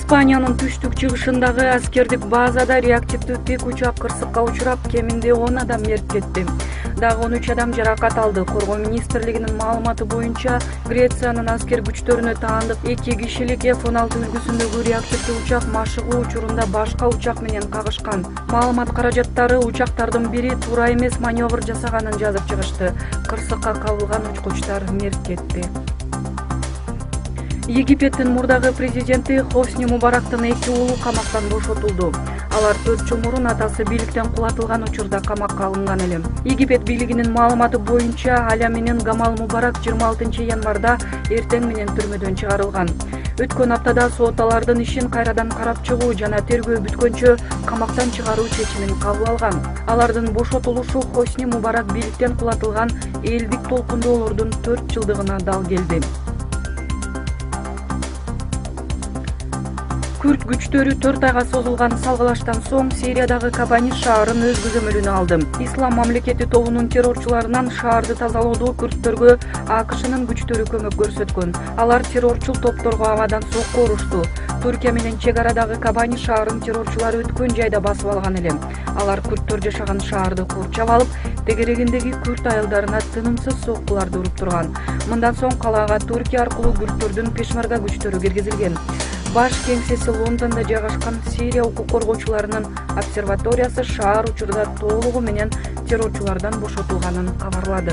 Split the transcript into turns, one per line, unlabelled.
Испаниянын түштүк-чыгышындагы аскердик базада реактивдүү тик учак кырсыкка учурап, кеминде 10 адам мерт кетти. Дагы 13 адам жаракат алды. Коргоо министрлигинин маалыматы боюнча, Грециянын аскер күчтөрүнө таандык 2 кишилик F-16 үлгүсүндөгү реактивдүү учак машыгуу учурунда башка учак менен кагышкан. Маалымат каражаттары учактардын бири туура эмес маневр жасаганын жазып чыгышты. Кырсыкка кабылган учкучтар мерт кетти. Египеттин мурдагы президенти Хосни Мубарактын 2 уулу камактан бошотулду. Алар 4 жыл мурун атасы бийликтен кулатылган учурда камакка алынган эле. Египет бийлигинин маалыматы боюнча, Аля менен Гамал Мубарак 26 январда эртең менен түрмөдөн чыгарылган. Өткөн аптада сот алардын ишин кайрадан карап чыгуу жана тергөө бүткөнчө камактан чыгаруу чечимин кабыл алган. Алардын бошотулушу Хосни Мубарак бийликтен кулатылган элдик толкундоолордун 4 жылдыгына дал келди. Күрд күчтөрү 4 айга созулган салгылаштан соң Сириядагы Кабани шаарын өз көзөмөлүнө алды. Ислам мамлекети тобунун террорчуларынан шаарды тазалоодо күрдтөргө АКШнын күчтөрү көмөк көрсөткөн. Алар террорчул топторго абадан сокко урушту. Түркия менен чек арадагы Кабани шаарын террорчулар өткөн жайда басып алган эле. Алар күрдтөр жашаган шаарды курчап алып, тегерегиндеги күрд айылдарына тынымсыз соккуларды уруп турган. Мындан соң калаага Түркия аркылуу күрдтөрдүн пешмарга күчтөрү киргизилген. Баш кеңсеси Лондондо жайгашкан Сирия укук коргоочуларынын обсерваториясы шаар учурда толугу менен террорчулардан бошотулганын кабарлады.